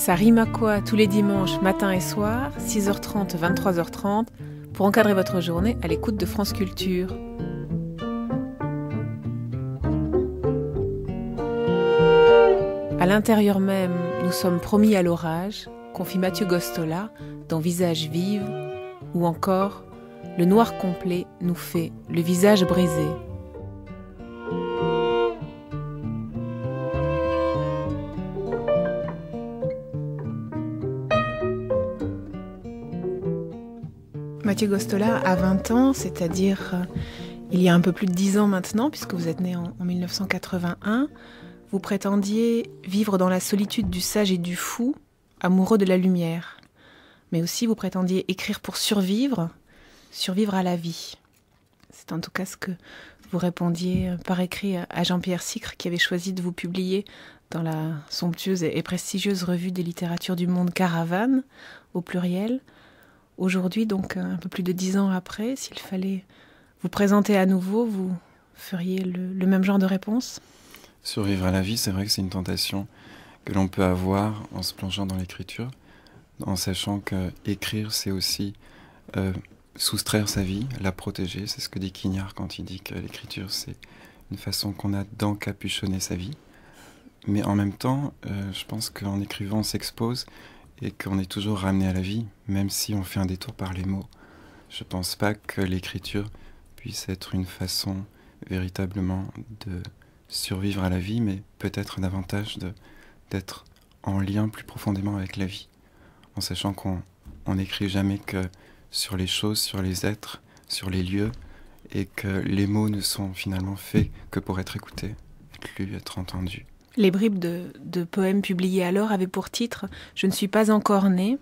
Ça rime à quoi tous les dimanches, matin et soir, 6h30, 23h30, pour encadrer votre journée à l'écoute de France Culture. À l'intérieur même, nous sommes promis à l'orage, confie Mathieu Gostola dans Visage vive, ou encore Le noir complet nous fait le visage brisé. Mathieu Gostola a 20 ans, c'est-à-dire il y a un peu plus de 10 ans maintenant, puisque vous êtes né en 1981. Vous prétendiez vivre dans la solitude du sage et du fou, amoureux de la lumière. Mais aussi vous prétendiez écrire pour survivre à la vie. C'est en tout cas ce que vous répondiez par écrit à Jean-Pierre Sicre, qui avait choisi de vous publier dans la somptueuse et prestigieuse revue des littératures du monde Caravane, au pluriel. Aujourd'hui, donc un peu plus de 10 ans après, s'il fallait vous présenter à nouveau, vous feriez le même genre de réponse ? Survivre à la vie, c'est vrai que c'est une tentation que l'on peut avoir en se plongeant dans l'écriture, en sachant que écrire, c'est aussi soustraire sa vie, la protéger. C'est ce que dit Quignard quand il dit que l'écriture, c'est une façon qu'on a d'encapuchonner sa vie. Mais en même temps, je pense qu'en écrivant, on s'expose et qu'on est toujours ramené à la vie, même si on fait un détour par les mots. Je ne pense pas que l'écriture puisse être une façon véritablement de survivre à la vie, mais peut-être davantage d'être en lien plus profondément avec la vie, en sachant qu'on n'écrit jamais que sur les choses, sur les êtres, sur les lieux, et que les mots ne sont finalement faits que pour être écoutés, être lus, être entendus. Les bribes de poèmes publiés alors avaient pour titre « Je ne suis pas encore né ».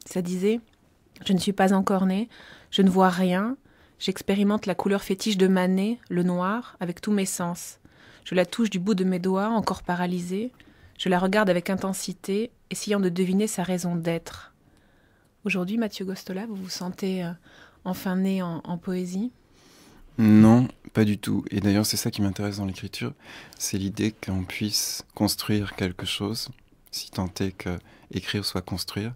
Ça disait « Je ne suis pas encore né, je ne vois rien, j'expérimente la couleur fétiche de Manet, le noir, avec tous mes sens. Je la touche du bout de mes doigts, encore paralysée. Je la regarde avec intensité, essayant de deviner sa raison d'être. » Aujourd'hui, Mathieu Gostola, vous vous sentez enfin né en poésie ? Non, pas du tout. Et d'ailleurs, c'est ça qui m'intéresse dans l'écriture, c'est l'idée qu'on puisse construire quelque chose, si tant est que écrire soit construire,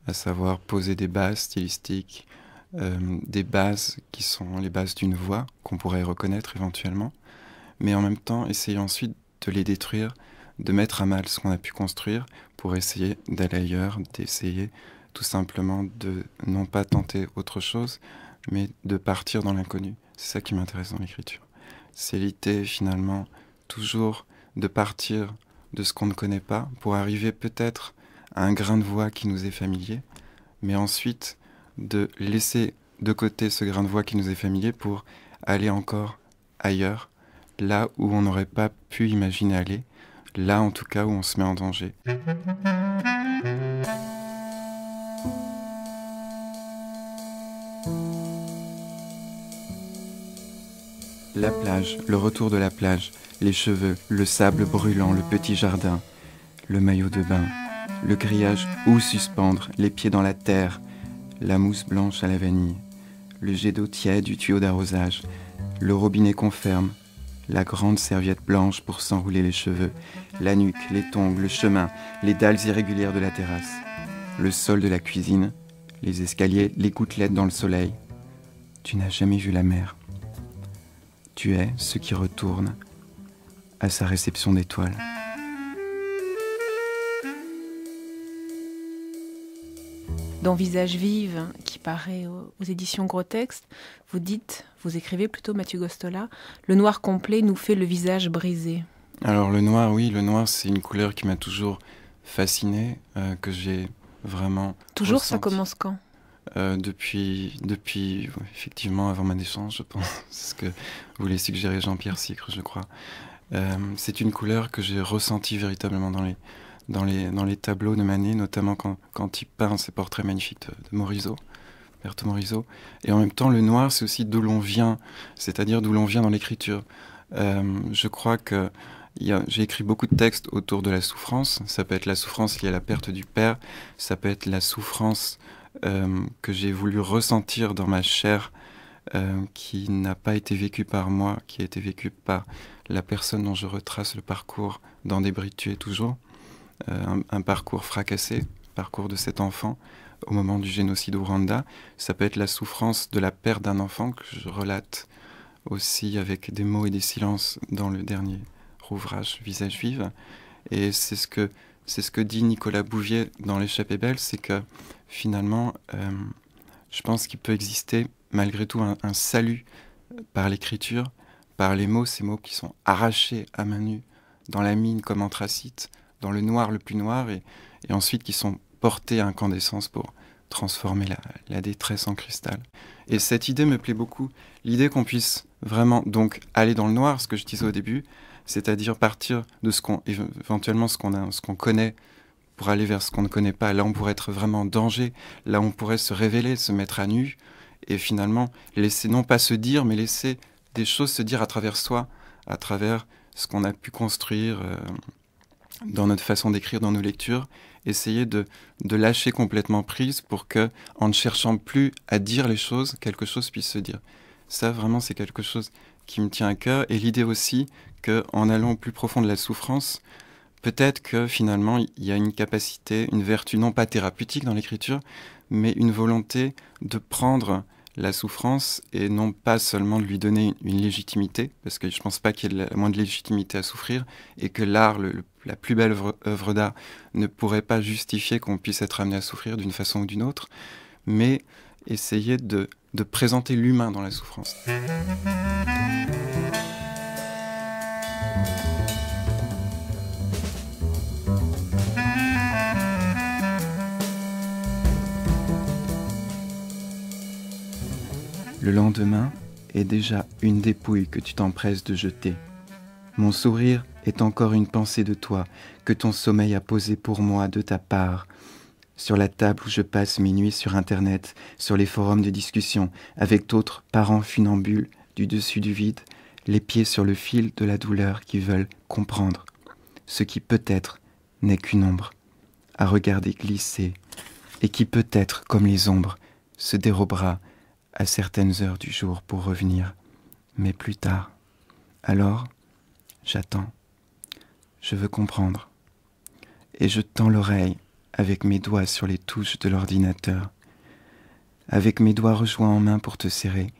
à savoir poser des bases stylistiques, des bases qui sont les bases d'une voix, qu'on pourrait reconnaître éventuellement, mais en même temps, essayer ensuite de les détruire, de mettre à mal ce qu'on a pu construire pour essayer d'aller ailleurs, d'essayer tout simplement de non pas tenter autre chose, mais de partir dans l'inconnu. C'est ça qui m'intéresse dans l'écriture. C'est l'idée finalement toujours de partir de ce qu'on ne connaît pas pour arriver peut-être à un grain de voix qui nous est familier, mais ensuite de laisser de côté ce grain de voix qui nous est familier pour aller encore ailleurs, là où on n'aurait pas pu imaginer aller, là en tout cas où on se met en danger. La plage, le retour de la plage, les cheveux, le sable brûlant, le petit jardin, le maillot de bain, le grillage où suspendre, les pieds dans la terre, la mousse blanche à la vanille, le jet d'eau tiède du tuyau d'arrosage, le robinet qu'on ferme, la grande serviette blanche pour s'enrouler les cheveux, la nuque, les tongs, le chemin, les dalles irrégulières de la terrasse, le sol de la cuisine, les escaliers, les gouttelettes dans le soleil. Tu n'as jamais vu la mer. Tu es ce qui retourne à sa réception d'étoiles. Dans Visage vive, qui paraît aux éditions Gros Texte, vous écrivez plutôt, Mathieu Gostola, le noir complet nous fait le visage brisé. Alors le noir, oui, le noir c'est une couleur qui m'a toujours fasciné, que j'ai vraiment Toujours, ressenti. ça commence quand ? Depuis effectivement avant ma naissance, je pense. C'est ce que voulait suggérer Jean-Pierre Sicre, je crois. C'est une couleur que j'ai ressentie véritablement dans les tableaux de Manet, notamment quand il peint ses portraits magnifiques de Morisot, Berthe Morisot. Et en même temps, le noir, c'est aussi d'où l'on vient, c'est-à-dire d'où l'on vient dans l'écriture. Je crois que j'ai écrit beaucoup de textes autour de la souffrance. Ça peut être la souffrance liée à la perte du père, ça peut être la souffrance que j'ai voulu ressentir dans ma chair, qui n'a pas été vécue par moi, qui a été vécue par la personne dont je retrace le parcours dans Des Bris tu es toujours. un parcours fracassé, parcours de cet enfant au moment du génocide au Rwanda. Ça peut être la souffrance de la perte d'un enfant que je relate aussi avec des mots et des silences dans le dernier ouvrage Visage vive. Et c'est ce que dit Nicolas Bouvier dans L'échappée belle, c'est que finalement, je pense qu'il peut exister malgré tout un salut par l'écriture, par les mots, ces mots qui sont arrachés à main nue dans la mine comme anthracite, dans le noir le plus noir, et ensuite qui sont portés à incandescence pour transformer la détresse en cristal. Et cette idée me plaît beaucoup, l'idée qu'on puisse vraiment donc aller dans le noir, ce que je disais au début, c'est-à-dire partir de éventuellement ce qu'on connaît, pour aller vers ce qu'on ne connaît pas. Là, on pourrait être vraiment en danger, là, on pourrait se révéler, se mettre à nu, et finalement, laisser non pas se dire, mais laisser des choses se dire à travers soi, à travers ce qu'on a pu construire dans notre façon d'écrire, dans nos lectures, essayer de lâcher complètement prise pour que, en ne cherchant plus à dire les choses, quelque chose puisse se dire. Ça, vraiment, c'est quelque chose qui me tient à cœur, et l'idée aussi qu'en allant au plus profond de la souffrance, peut-être que finalement, il y a une capacité, une vertu non pas thérapeutique dans l'écriture, mais une volonté de prendre la souffrance et non pas seulement de lui donner une légitimité, parce que je ne pense pas qu'il y ait la moindre légitimité à souffrir, et que l'art, la plus belle œuvre d'art, ne pourrait pas justifier qu'on puisse être amené à souffrir d'une façon ou d'une autre, mais essayer de présenter l'humain dans la souffrance. Le lendemain est déjà une dépouille que tu t'empresses de jeter. Mon sourire est encore une pensée de toi que ton sommeil a posée pour moi de ta part. Sur la table où je passe mes nuits sur Internet, sur les forums de discussion, avec d'autres parents funambules du dessus du vide, les pieds sur le fil de la douleur qui veulent comprendre. Ce qui peut-être n'est qu'une ombre, à regarder glisser, et qui peut-être, comme les ombres, se dérobera à certaines heures du jour pour revenir, mais plus tard. Alors, j'attends. Je veux comprendre. Et je tends l'oreille avec mes doigts sur les touches de l'ordinateur, avec mes doigts rejoints en main pour te serrer,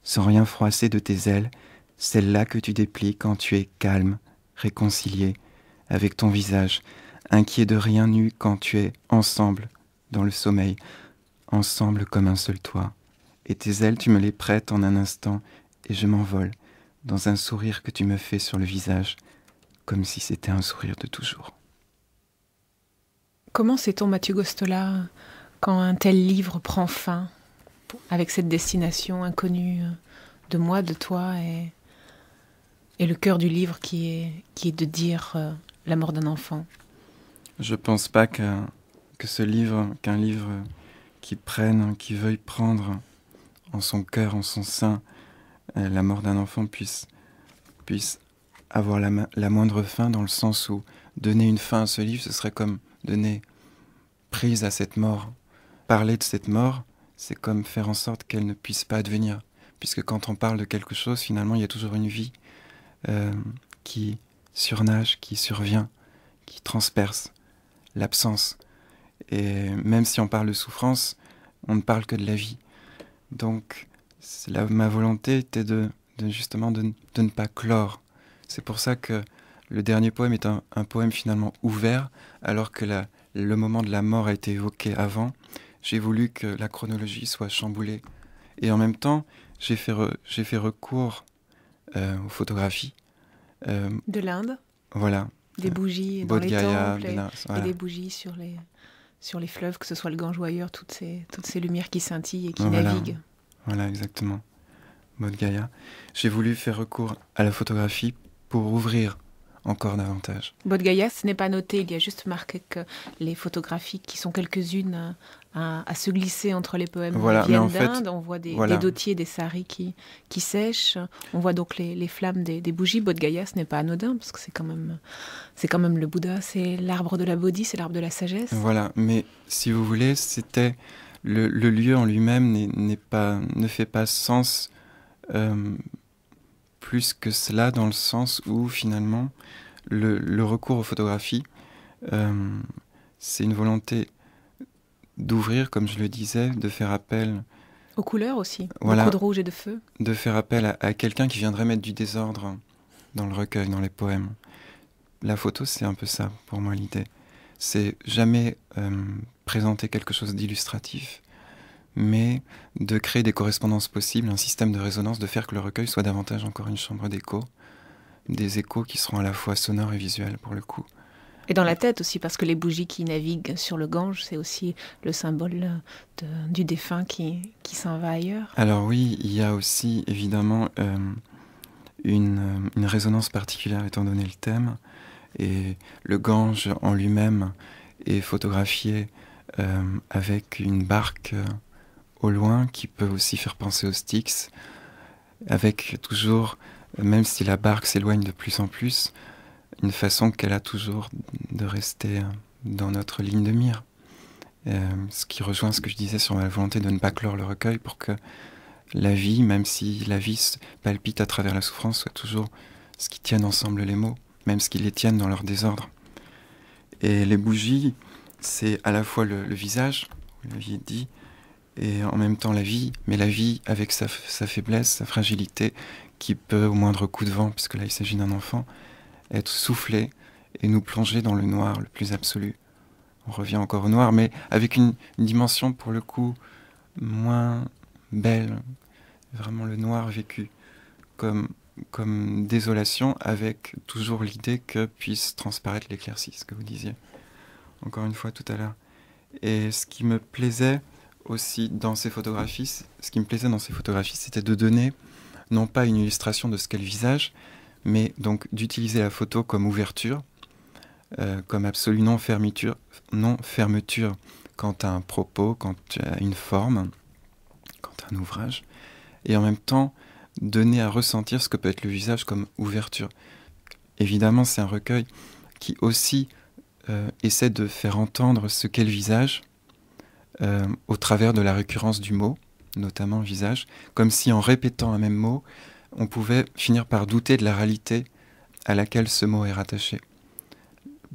sans rien froisser de tes ailes, celles-là que tu déplies quand tu es calme, réconcilié, avec ton visage, inquiet de rien nu quand tu es ensemble dans le sommeil, ensemble comme un seul toit. Et tes ailes, tu me les prêtes en un instant, et je m'envole dans un sourire que tu me fais sur le visage, comme si c'était un sourire de toujours. Comment sait-on, Mathieu Gostola, quand un tel livre prend fin, avec cette destination inconnue de moi, de toi, et le cœur du livre qui est de dire la mort d'un enfant? Je pense pas qu'un livre qui veuille prendre en son cœur, en son sein, la mort d'un enfant puisse avoir la moindre fin, dans le sens où donner une fin à ce livre, ce serait comme donner prise à cette mort. Parler de cette mort, c'est comme faire en sorte qu'elle ne puisse pas advenir. Puisque quand on parle de quelque chose, finalement, il y a toujours une vie qui surnage, qui survient, qui transperce l'absence. Et même si on parle de souffrance, on ne parle que de la vie. Donc, ma volonté était justement de ne pas clore. C'est pour ça que le dernier poème est un poème finalement ouvert, alors que le moment de la mort a été évoqué avant. J'ai voulu que la chronologie soit chamboulée. Et en même temps, j'ai fait recours aux photographies. De l'Inde. Voilà. Des bougies dans Bodh les Gaya, temples et des bougies sur les fleuves, que ce soit le Gange ou ailleurs, toutes ces lumières qui scintillent et qui naviguent. Voilà, exactement. Bodh Gaya. J'ai voulu faire recours à la photographie pour ouvrir encore davantage. Bodh Gaya, ce n'est pas noté, il y a juste marqué que les photographies, qui sont quelques-unes à se glisser entre les poèmes, viennent d'Inde. On voit des dotiers, des saris qui sèchent. On voit donc les flammes des bougies. Bodh Gaya, ce n'est pas anodin, parce que c'est quand même le Bouddha, c'est l'arbre de la Bodhi, c'est l'arbre de la sagesse. Voilà, mais si vous voulez, c'était le lieu en lui-même ne fait pas sens plus que cela, dans le sens où finalement le recours aux photographies c'est une volonté d'ouvrir, comme je le disais, de faire appel... Aux couleurs aussi, voilà, beaucoup de rouge et de feu. De faire appel à quelqu'un qui viendrait mettre du désordre dans le recueil, dans les poèmes. La photo, c'est un peu ça, pour moi, l'idée. C'est jamais présenter quelque chose d'illustratif, mais de créer des correspondances possibles, un système de résonance, de faire que le recueil soit davantage encore une chambre d'écho, des échos qui seront à la fois sonores et visuels, pour le coup. Et dans la tête aussi, parce que les bougies qui naviguent sur le Gange, c'est aussi le symbole du défunt qui s'en va ailleurs. Alors oui, il y a aussi évidemment une résonance particulière étant donné le thème. Et le Gange en lui-même est photographié avec une barque au loin qui peut aussi faire penser aux Styx, avec toujours, même si la barque s'éloigne de plus en plus, une façon qu'elle a toujours de rester dans notre ligne de mire. Ce qui rejoint ce que je disais sur la volonté de ne pas clore le recueil pour que la vie, même si la vie palpite à travers la souffrance, soit toujours ce qui tienne ensemble les mots, même ce qui les tienne dans leur désordre. Et les bougies, c'est à la fois le visage, vous l'aviez dit, et en même temps la vie, mais la vie avec sa faiblesse, sa fragilité, qui peut, au moindre coup de vent, puisque là il s'agit d'un enfant, être soufflé et nous plonger dans le noir le plus absolu. On revient encore au noir, mais avec une dimension pour le coup moins belle, vraiment le noir vécu comme désolation, avec toujours l'idée que puisse transparaître l'éclaircie, ce que vous disiez encore une fois tout à l'heure. Et ce qui me plaisait aussi dans ces photographies, c'était de donner non pas une illustration de ce qu'est le visage, mais donc d'utiliser la photo comme ouverture, comme absolue non-fermeture quant à un propos, quant à une forme, quant à un ouvrage, et en même temps donner à ressentir ce que peut être le visage comme ouverture. Évidemment, c'est un recueil qui aussi essaie de faire entendre ce qu'est le visage au travers de la récurrence du mot, notamment visage, comme si en répétant un même mot, on pouvait finir par douter de la réalité à laquelle ce mot est rattaché.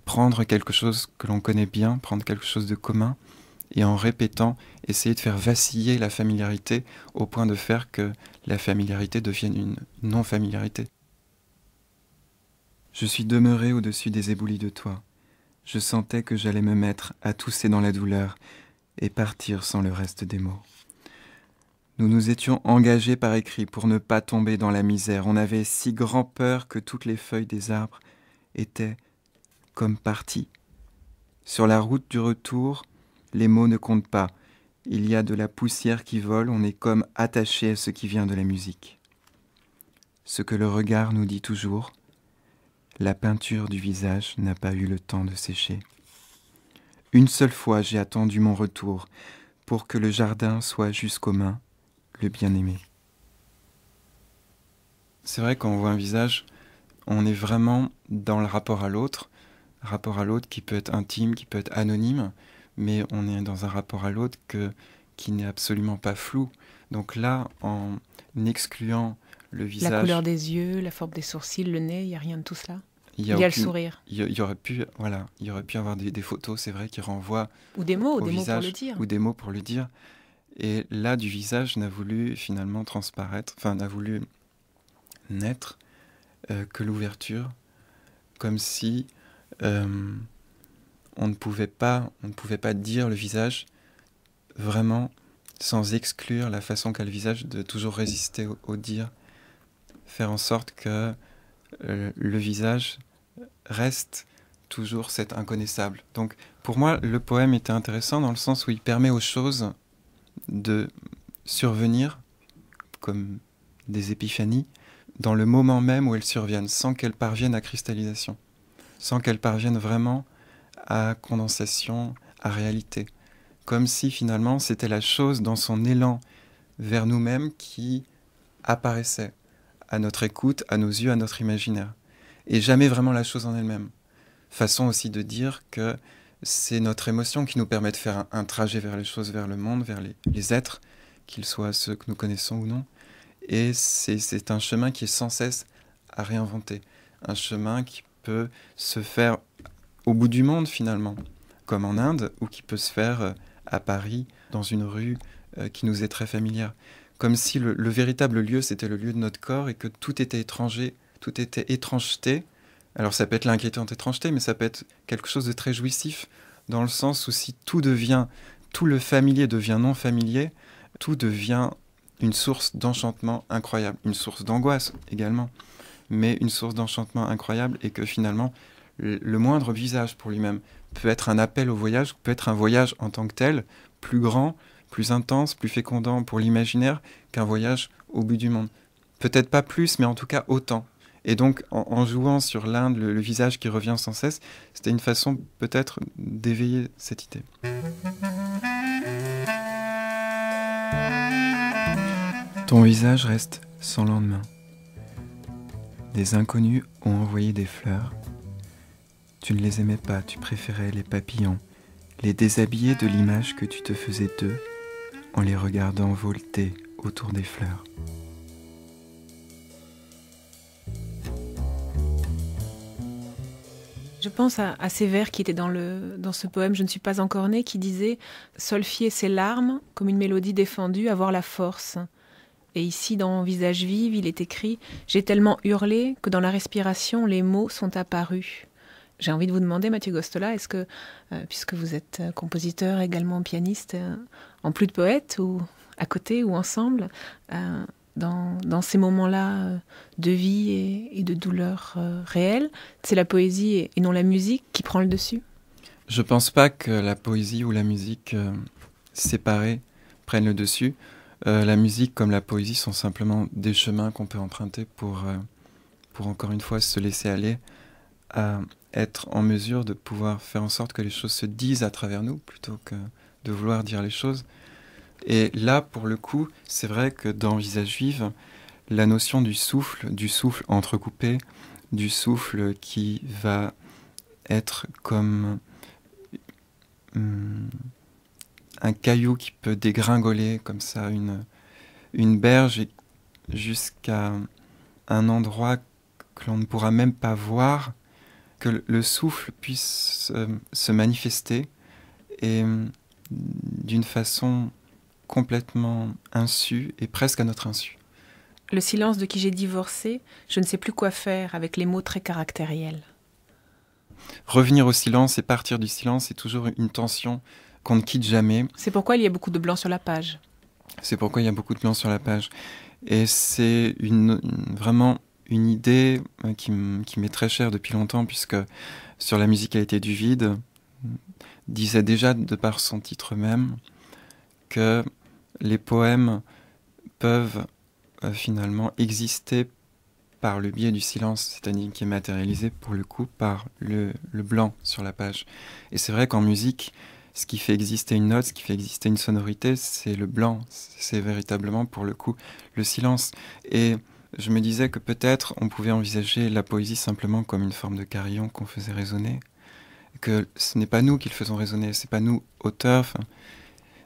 Prendre quelque chose que l'on connaît bien, prendre quelque chose de commun, et en répétant, essayer de faire vaciller la familiarité au point de faire que la familiarité devienne une non-familiarité. Je suis demeuré au-dessus des éboulis de toi. Je sentais que j'allais me mettre à tousser dans la douleur et partir sans le reste des mots. Nous nous étions engagés par écrit pour ne pas tomber dans la misère. On avait si grand peur que toutes les feuilles des arbres étaient comme parties. Sur la route du retour, les mots ne comptent pas. Il y a de la poussière qui vole, on est comme attaché à ce qui vient de la musique. Ce que le regard nous dit toujours, la peinture du visage n'a pas eu le temps de sécher. Une seule fois j'ai attendu mon retour pour que le jardin soit jusqu'aux mains, le bien-aimé. C'est vrai quand on voit un visage, on est vraiment dans le rapport à l'autre qui peut être intime, qui peut être anonyme, mais on est dans un rapport à l'autre qui n'est absolument pas flou. Donc là, en excluant le visage... La couleur des yeux, la forme des sourcils, le nez, il n'y a rien de tout cela. Il y a le sourire. Il y aurait pu avoir des photos, c'est vrai, qui renvoient ou des mots, au visage, mots pour le dire. Ou des mots pour le dire. Et là, du visage n'a voulu finalement n'a voulu naître que l'ouverture, comme si on ne pouvait pas dire le visage vraiment sans exclure la façon qu'a le visage de toujours résister au dire, faire en sorte que le visage reste toujours cet inconnaissable. Donc pour moi, le poème était intéressant dans le sens où il permet aux choses de survenir comme des épiphanies dans le moment même où elles surviennent, sans qu'elles parviennent à cristallisation, sans qu'elles parviennent vraiment à condensation, à réalité. Comme si finalement c'était la chose dans son élan vers nous-mêmes qui apparaissait à notre écoute, à nos yeux, à notre imaginaire. Et jamais vraiment la chose en elle-même. Façon aussi de dire que c'est notre émotion qui nous permet de faire un trajet vers les choses, vers le monde, vers les êtres, qu'ils soient ceux que nous connaissons ou non. Et c'est un chemin qui est sans cesse à réinventer. Un chemin qui peut se faire au bout du monde finalement, comme en Inde, ou qui peut se faire à Paris, dans une rue qui nous est très familière. Comme si le véritable lieu, c'était le lieu de notre corps et que tout était étranger, tout était étrangeté. Alors ça peut être l'inquiétante étrangeté, mais ça peut être quelque chose de très jouissif, dans le sens où si tout le familier devient non familier, tout devient une source d'enchantement incroyable, une source d'angoisse également, mais une source d'enchantement incroyable, et que finalement, le moindre visage pour lui-même peut être un appel au voyage, peut être un voyage en tant que tel, plus grand, plus intense, plus fécondant pour l'imaginaire qu'un voyage au bout du monde. Peut-être pas plus, mais en tout cas autant. Et donc, en jouant sur l'Inde, le visage qui revient sans cesse, c'était une façon peut-être d'éveiller cette idée. Ton visage reste sans lendemain. Des inconnus ont envoyé des fleurs. Tu ne les aimais pas, tu préférais les papillons, les déshabiller de l'image que tu te faisais d'eux en les regardant volter autour des fleurs. Je pense à ces vers qui étaient dans ce poème « Je ne suis pas encore née » qui disait « Solfier ses larmes, comme une mélodie défendue, avoir la force ». Et ici, dans Visage vive, il est écrit « J'ai tellement hurlé que dans la respiration, les mots sont apparus ». J'ai envie de vous demander, Mathieu Gostola, est-ce que, puisque vous êtes compositeur, également pianiste, en plus de poète, ou à côté, ou ensemble, dans ces moments-là de vie et de douleur réelle, c'est la poésie et non la musique qui prend le dessus? Je ne pense pas que la poésie ou la musique séparées prennent le dessus. La musique comme la poésie sont simplement des chemins qu'on peut emprunter pour encore une fois se laisser aller à être en mesure de pouvoir faire en sorte que les choses se disent à travers nous plutôt que de vouloir dire les choses. Et là, pour le coup, c'est vrai que dans Visage vive, la notion du souffle entrecoupé, du souffle qui va être comme un caillou qui peut dégringoler comme ça, une berge jusqu'à un endroit que l'on ne pourra même pas voir, que le souffle puisse se manifester et d'une façon complètement insu et presque à notre insu. Le silence de qui j'ai divorcé, je ne sais plus quoi faire avec les mots très caractériels. Revenir au silence et partir du silence, c'est toujours une tension qu'on ne quitte jamais. C'est pourquoi il y a beaucoup de blanc sur la page. C'est pourquoi il y a beaucoup de blanc sur la page. Et c'est vraiment une idée qui m'est très chère depuis longtemps, puisque sur la musicalité du vide, disait déjà de par son titre même que les poèmes peuvent finalement exister par le biais du silence, c'est-à-dire qui est matérialisé pour le coup par le blanc sur la page. Et c'est vrai qu'en musique, ce qui fait exister une note, ce qui fait exister une sonorité, c'est le blanc, c'est véritablement pour le coup le silence. Et je me disais que peut-être on pouvait envisager la poésie simplement comme une forme de carillon qu'on faisait résonner, que ce n'est pas nous qui le faisons résonner, c'est pas nous, auteurs,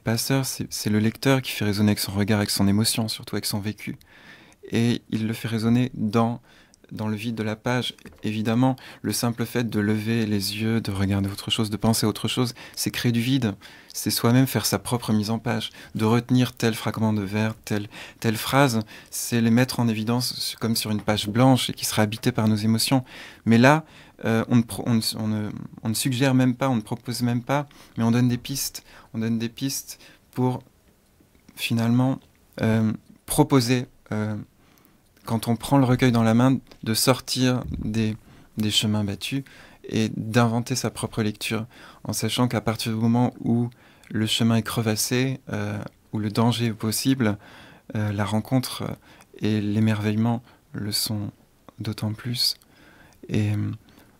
passeurs, c'est le lecteur qui fait résonner avec son regard, avec son émotion, surtout avec son vécu. Et il le fait résonner dans le vide de la page. Évidemment, le simple fait de lever les yeux, de regarder autre chose, de penser autre chose, c'est créer du vide. C'est soi-même faire sa propre mise en page. De retenir tel fragment de vers, telle phrase, c'est les mettre en évidence comme sur une page blanche et qui sera habitée par nos émotions. Mais là, on ne suggère même pas, on ne propose même pas, mais on donne des pistes. On donne des pistes pour finalement proposer, quand on prend le recueil dans la main, de sortir des chemins battus et d'inventer sa propre lecture, en sachant qu'à partir du moment où le chemin est crevassé, où le danger est possible, la rencontre et l'émerveillement le sont d'autant plus. Et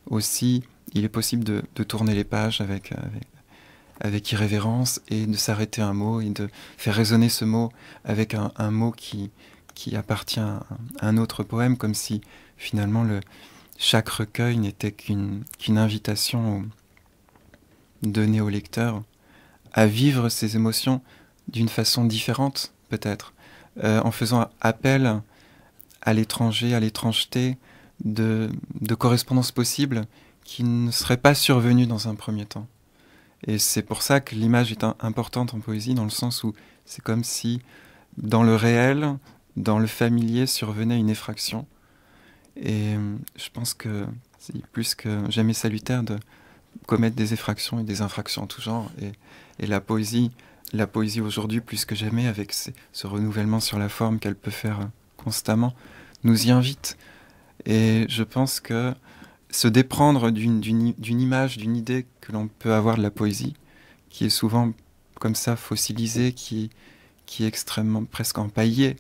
aussi, il est possible de tourner les pages avec irrévérence et de s'arrêter un mot et de faire résonner ce mot avec un mot qui appartient à un autre poème, comme si finalement chaque recueil n'était qu'une invitation donnée au lecteur à vivre ses émotions d'une façon différente, peut-être, en faisant appel à l'étranger, à l'étrangeté de correspondances possibles qui ne seraient pas survenus dans un premier temps. Et c'est pour ça que l'image est importante en poésie, dans le sens où c'est comme si, dans le réel, dans le familier, survenait une effraction. Et je pense que c'est plus que jamais salutaire de commettre des effractions et des infractions en tout genre. Et la poésie aujourd'hui, plus que jamais, avec ce renouvellement sur la forme qu'elle peut faire constamment, nous y invite. Et je pense que se déprendre d'une image, d'une idée que l'on peut avoir de la poésie, qui est souvent comme ça fossilisée, qui est extrêmement presque empaillée,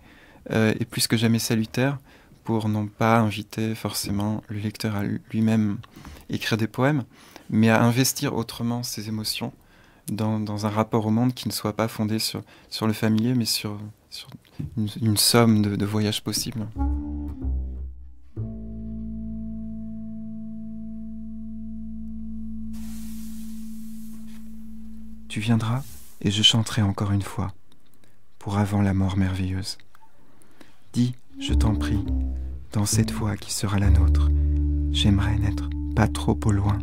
est plus que jamais salutaire pour non pas inviter forcément le lecteur à lui-même écrire des poèmes, mais à investir autrement ses émotions dans un rapport au monde qui ne soit pas fondé sur le familier, mais sur une somme de voyages possibles. Tu viendras et je chanterai encore une fois, pour avant la mort merveilleuse. Dis, je t'en prie, dans cette voix qui sera la nôtre, j'aimerais n'être pas trop au loin.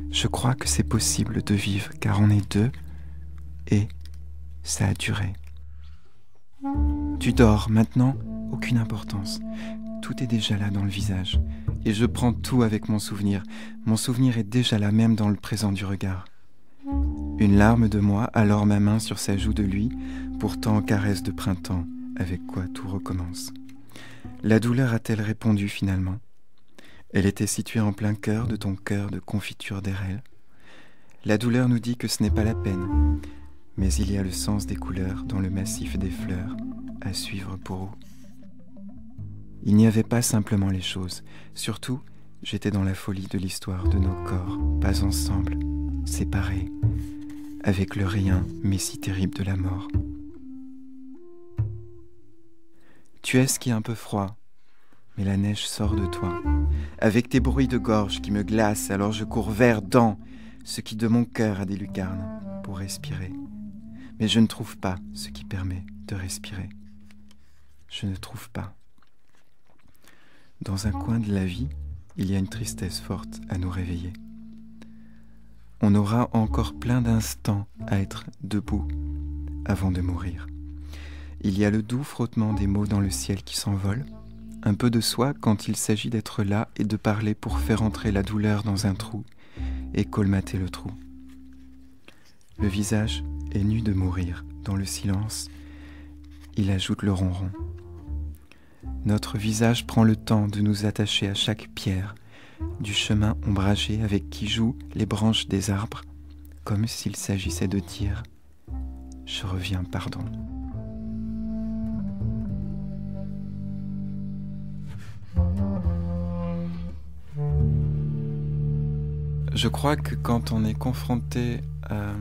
Je crois que c'est possible de vivre car on est deux et ça a duré. Tu dors maintenant, aucune importance. Tout est déjà là dans le visage et je prends tout avec mon souvenir. Mon souvenir est déjà là même dans le présent du regard. Une larme de moi, alors ma main sur sa joue de lui, pourtant caresse de printemps, avec quoi tout recommence. La douleur a-t-elle répondu finalement? Elle était située en plein cœur de ton cœur de confiture d'érel. La douleur nous dit que ce n'est pas la peine, mais il y a le sens des couleurs dans le massif des fleurs à suivre pour vous. Il n'y avait pas simplement les choses, surtout j'étais dans la folie de l'histoire de nos corps, pas ensemble, séparés, avec le rien mais si terrible de la mort. Tu es ce qui est un peu froid, mais la neige sort de toi, avec tes bruits de gorge qui me glacent, alors je cours vers dans ce qui de mon cœur a des lucarnes pour respirer. Mais je ne trouve pas ce qui permet de respirer. Je ne trouve pas. Dans un coin de la vie, il y a une tristesse forte à nous réveiller. On aura encore plein d'instants à être debout avant de mourir. Il y a le doux frottement des mots dans le ciel qui s'envolent, un peu de soi quand il s'agit d'être là et de parler pour faire entrer la douleur dans un trou et colmater le trou. Le visage est nu de mourir, dans le silence, il ajoute le ronron. Notre visage prend le temps de nous attacher à chaque pierre du chemin ombragé avec qui jouent les branches des arbres, comme s'il s'agissait de dire « Je reviens, pardon ». Je crois que quand on est confronté à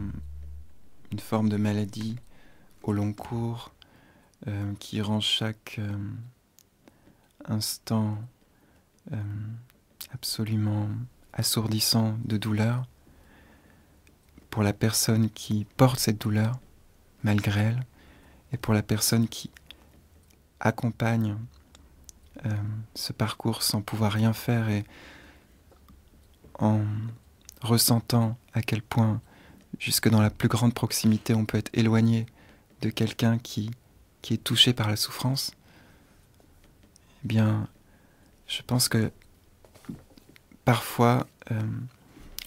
une forme de maladie au long cours qui rend chaque instant absolument assourdissant de douleur, pour la personne qui porte cette douleur, malgré elle, et pour la personne qui accompagne ce parcours sans pouvoir rien faire et en ressentant à quel point, jusque dans la plus grande proximité, on peut être éloigné de quelqu'un qui est touché par la souffrance, eh bien, je pense que parfois,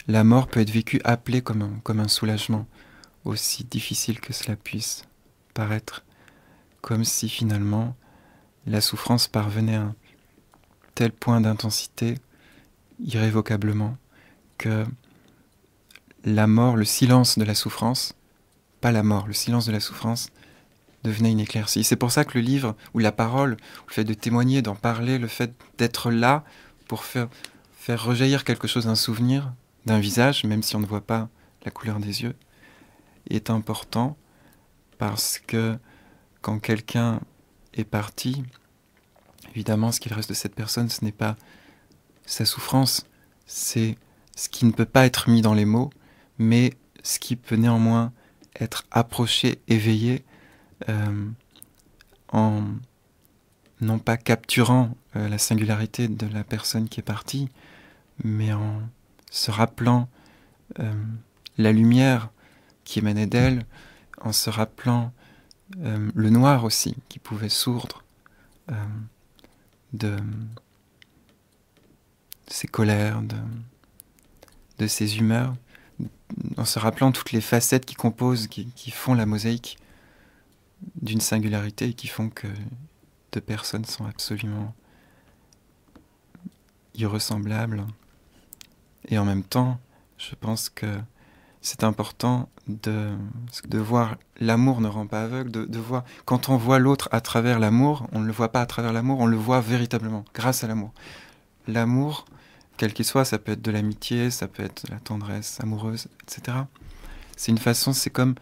la mort peut être vécue, appelée comme un soulagement, aussi difficile que cela puisse paraître, comme si finalement la souffrance parvenait à un tel point d'intensité, irrévocablement, que la mort, le silence de la souffrance, pas la mort, le silence de la souffrance, devenait une éclaircie. C'est pour ça que le livre, ou la parole, ou le fait de témoigner, d'en parler, le fait d'être là pour faire rejaillir quelque chose d'un souvenir, d'un visage, même si on ne voit pas la couleur des yeux, est important parce que quand quelqu'un est parti, évidemment, ce qu'il reste de cette personne, ce n'est pas sa souffrance, c'est ce qui ne peut pas être mis dans les mots, mais ce qui peut néanmoins être approché, éveillé, en non pas capturant la singularité de la personne qui est partie, mais en se rappelant la lumière qui émanait d'elle, en se rappelant le noir aussi, qui pouvait sourdre de ses colères, de ses humeurs, en se rappelant toutes les facettes qui composent, qui font la mosaïque d'une singularité et qui font que deux personnes sont absolument irressemblables. Et en même temps, je pense que c'est important de voir, l'amour ne rend pas aveugle, de voir, quand on voit l'autre à travers l'amour, on ne le voit pas à travers l'amour, on le voit véritablement, grâce à l'amour. L'amour, quel qu'il soit, ça peut être de l'amitié, ça peut être de la tendresse amoureuse, etc. C'est comme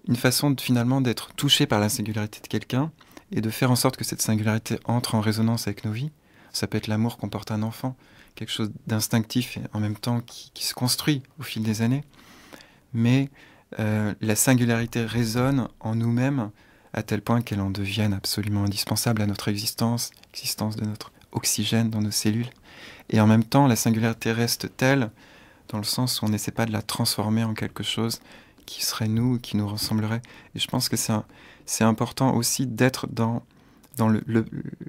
une façon finalement d'être touché par la singularité de quelqu'un et de faire en sorte que cette singularité entre en résonance avec nos vies. Ça peut être l'amour qu'on porte à un enfant, quelque chose d'instinctif et en même temps qui se construit au fil des années. Mais la singularité résonne en nous-mêmes à tel point qu'elle en devienne absolument indispensable à notre existence de notre oxygène dans nos cellules. Et en même temps, la singularité reste telle, dans le sens où on n'essaie pas de la transformer en quelque chose qui serait nous, qui nous ressemblerait. Et je pense que c'est important aussi d'être dans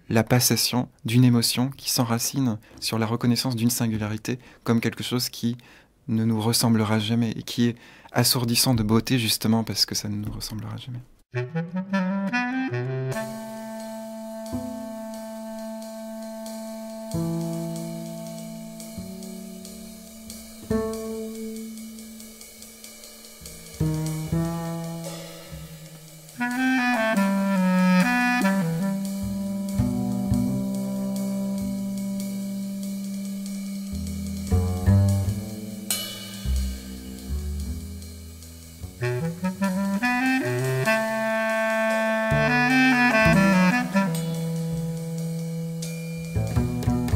la passation d'une émotion qui s'enracine sur la reconnaissance d'une singularité comme quelque chose qui ne nous ressemblera jamais et qui est assourdissant de beauté justement parce que ça ne nous ressemblera jamais.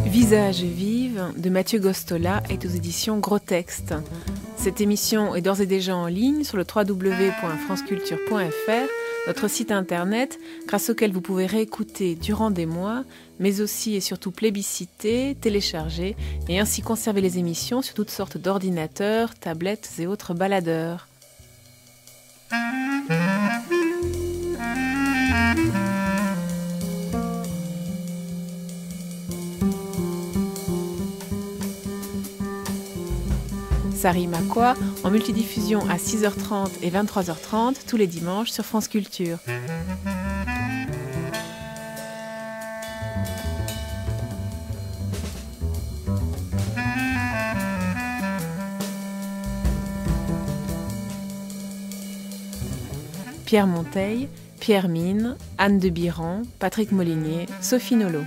Visages vives de Mathieu Gostola est aux éditions Gros Texte. Cette émission est d'ores et déjà en ligne sur le www.franceculture.fr, notre site internet, grâce auquel vous pouvez réécouter durant des mois, mais aussi et surtout plébisciter, télécharger et ainsi conserver les émissions sur toutes sortes d'ordinateurs, tablettes et autres baladeurs. Ça rime à quoi en multidiffusion à 6h30 et 23h30 tous les dimanches sur France Culture. Pierre Monteil, Pierre Mine, Anne de Biran, Patrick Molinier, Sophie Nolot.